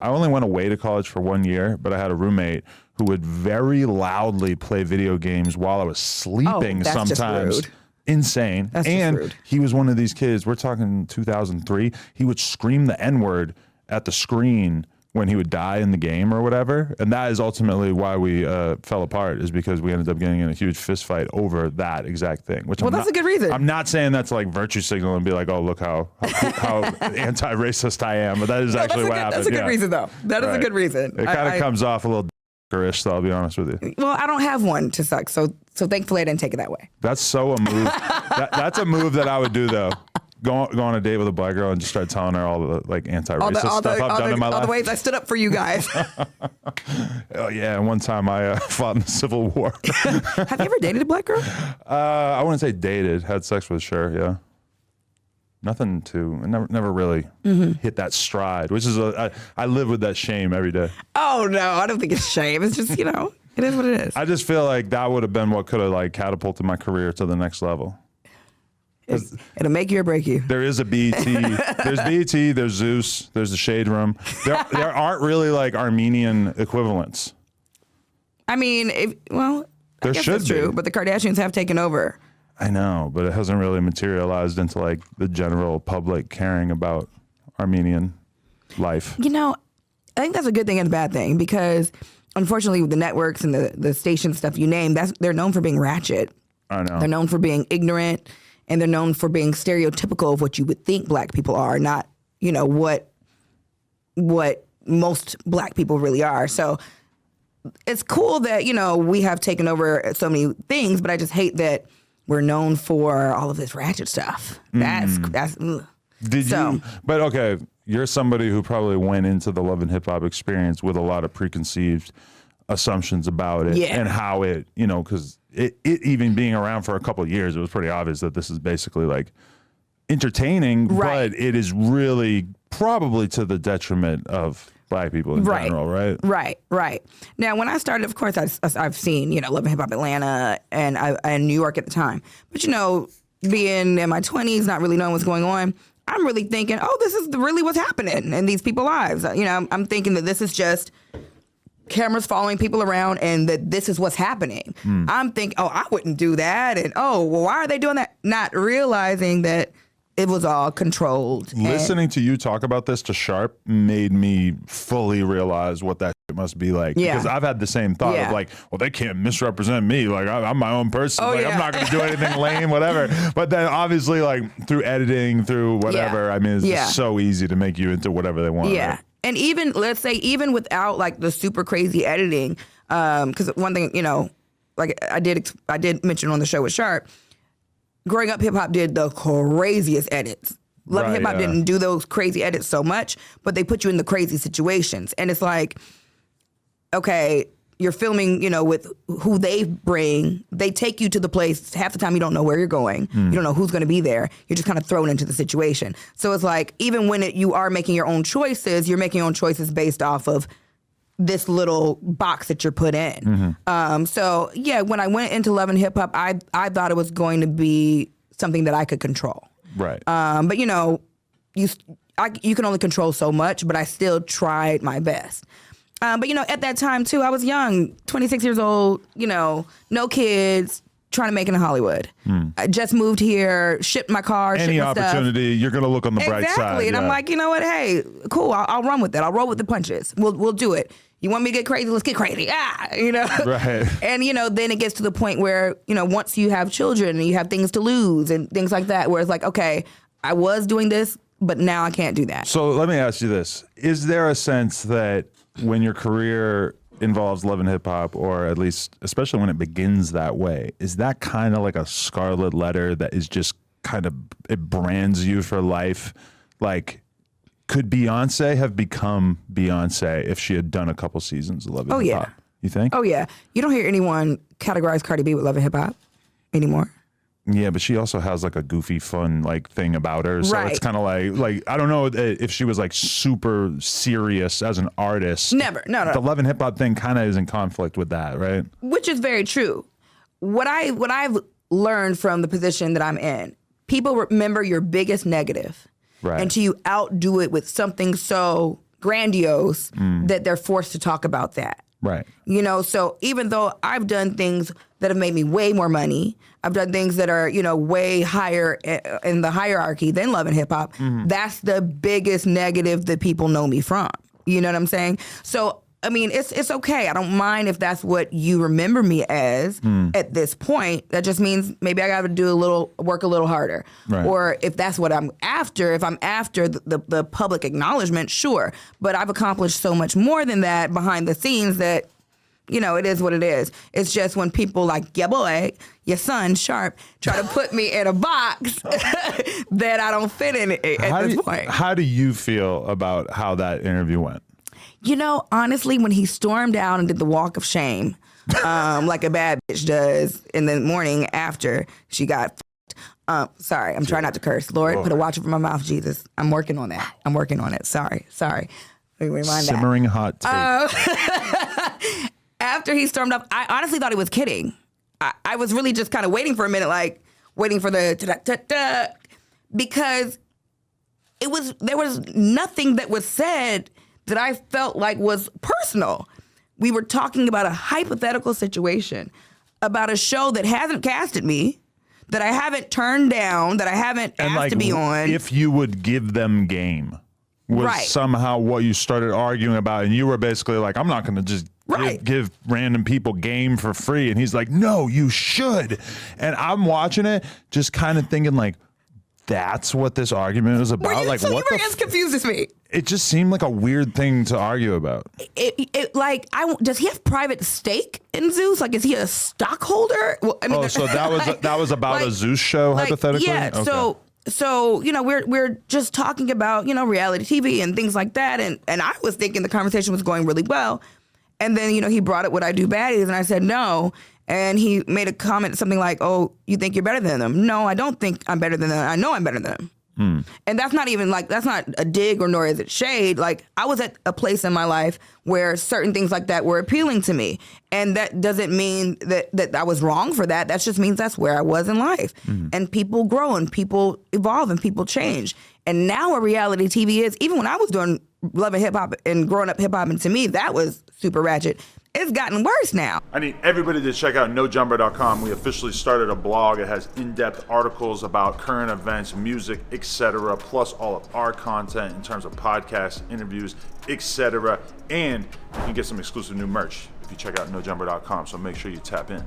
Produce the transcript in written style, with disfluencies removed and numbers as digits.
I only went away to college for 1 year, but I had a roommate who would very loudly play video games while I was sleeping that's just sometimes. rude. Insane. That's just rude. He was one of these kids, we're talking 2003, he would scream the N-word at the screen when he would die in the game or whatever. And that is ultimately why we fell apart, is because we ended up getting in a huge fist fight over that exact thing. Which that's a good reason. I'm not saying that's like virtue signal and be like, oh, look how anti-racist I am. But that is actually what happened. That's a good reason, though. That is a good reason. It kind of comes off a little d***erish, so I'll be honest with you. Well, I don't have one to suck, so thankfully I didn't take it that way. That's so a move. That's a move that I would do, though. Go on a date with a black girl and just start telling her all the like anti-racist stuff I've done in my life. All the ways I stood up for you guys. Oh yeah, and one time I fought in the Civil War. Have you ever dated a black girl? I wouldn't say dated. Had sex with, sure, yeah. Nothing to, never really hit that stride, which is I live with that shame every day. Oh no, I don't think it's shame. It's just, it is what it is. I just feel like that would have been what could have like catapulted my career to the next level. It'll make you or break you. There is a BET. There's BET. There's Zeus. There's the Shade Room. There aren't really like Armenian equivalents. I mean, there should be. True, but the Kardashians have taken over. I know, but it hasn't really materialized into like the general public caring about Armenian life. I think that's a good thing and a bad thing, because unfortunately with the networks and the station stuff you name, they're known for being ratchet. I know. They're known for being ignorant. And they're known for being stereotypical of what you would think black people are, not, what most black people really are. So it's cool that, we have taken over so many things, but I just hate that we're known for all of this ratchet stuff. That's ugh. But okay, you're somebody who probably went into the Love and Hip Hop experience with a lot of preconceived assumptions about it and how it, because it even being around for a couple of years, it was pretty obvious that this is basically like entertaining, but it is really probably to the detriment of black people in general, right? Right. Now, when I started, of course, I've seen, Love and Hip Hop Atlanta and New York at the time. But, being in my 20s, not really knowing what's going on, I'm really thinking, oh, this is really what's happening in these people's lives. I'm thinking that this is just cameras following people around and that this is what's happening. I'm thinking, oh, I wouldn't do that. And, oh, well, why are they doing that? Not realizing that it was all controlled. Listening to you talk about this to Sharp made me fully realize what that shit must be like. Yeah. Because I've had the same thought of like, well, they can't misrepresent me. Like, I'm my own person. Oh, I'm not going to do anything lame, whatever. But then obviously, like, through editing, through whatever, I mean, it's just so easy to make you into whatever they want. Yeah. Right? And even, let's say, even without like the super crazy editing, because one thing, like I did mention on the show with Sharp, growing up, hip hop did the craziest edits. Love and Hip Hop didn't do those crazy edits so much, but they put you in the crazy situations. And it's like, okay, you're filming, with who they bring. They take you to the place. Half the time you don't know where you're going. You don't know who's going to be there. You're just kind of thrown into the situation. So it's like, even when you are making your own choices, you're making your own choices based off of this little box that you're put in. So yeah, when I went into Love and Hip Hop, I thought it was going to be something that I could control. Right. But you can only control so much, but I still tried my best. But at that time too, I was young, 26 years old, no kids, trying to make it in Hollywood. I just moved here, shipped my car, Any shipped my opportunity, stuff. You're going to look on the bright side. Exactly. And I'm like, you know what? Hey, cool. I'll run with it. I'll roll with the punches. We'll do it. You want me to get crazy? Let's get crazy. Right. And, then it gets to the point where, once you have children and you have things to lose and things like that, where it's like, okay, I was doing this, but now I can't do that. So let me ask you this. Is there a sense that when your career involves Love and Hip Hop, or at least, especially when it begins that way, is that kind of like a scarlet letter that is just kind of, it brands you for life? Like, could Beyonce have become Beyonce if she had done a couple seasons of Love and Hip Hop? You think? Oh, yeah. You don't hear anyone categorize Cardi B with Love and Hip Hop anymore. Yeah, but she also has like a goofy, fun like thing about her. So it's kind of like I don't know if she was like super serious as an artist. Never, no. The Love and Hip Hop thing kind of is in conflict with that, right? Which is very true. What I've learned from the position that I'm in, people remember your biggest negative, right? Until you outdo it with something so grandiose that they're forced to talk about that. Right. You know, so even though I've done things that have made me way more money, I've done things that are, you know, way higher in the hierarchy than Love and Hip Hop, that's the biggest negative that people know me from. You know what I'm saying? So, I mean, it's okay. I don't mind if that's what you remember me as at this point. That just means maybe I got to work a little harder. Right. Or if that's what I'm after, if I'm after the public acknowledgement, sure. But I've accomplished so much more than that behind the scenes that, you know, it is what it is. It's just when people like, yeah, boy, your son, Sharp, try to put me in a box that I don't fit in at this point. How do you feel about how that interview went? You know, honestly, when he stormed out and did the walk of shame, like a bad bitch does in the morning after she got sorry, I'm trying not to curse. Lord, put a watch over my mouth, Jesus. I'm working on that. I'm working on it. Sorry. Let me rewind Simmering hot take. After he stormed up, I honestly thought he was kidding. I was really just kind of waiting for a minute, like waiting for the da-da-da-da, because there was nothing that was said that I felt like was personal. We were talking about a hypothetical situation, about a show that hasn't casted me, that I haven't turned down, that I haven't asked to be on. If you would give them game, was somehow what you started arguing about, and you were basically like, I'm not going to just give random people game for free. And he's like, no, you should. And I'm watching it, just kind of thinking like, that's what this argument was about. Like, so what you were as confused as me. It just seemed like a weird thing to argue about. Does he have private stake in Zeus? Like, is he a stockholder? Well, I mean, so that was about a Zeus show, hypothetically? Yeah. Okay. So you know, we're just talking about, you know, reality TV and things like that, and I was thinking the conversation was going really well, and then, you know, he brought up Would I Do Baddies, and I said no. And he made a comment, something like, oh, you think you're better than them? No, I don't think I'm better than them. I know I'm better than them. And that's not even like, that's not a dig or nor is it shade. Like, I was at a place in my life where certain things like that were appealing to me. And that doesn't mean that I was wrong for that. That just means that's where I was in life. And people grow and people evolve and people change. And now what reality TV is, even when I was doing Love and Hip Hop and growing up hip hop, and to me, that was super ratchet. It's gotten worse now. I need everybody to check out NoJumper.com. We officially started a blog. It has in-depth articles about current events, music, etc., plus all of our content in terms of podcasts, interviews, etc. And you can get some exclusive new merch if you check out NoJumper.com. So make sure you tap in.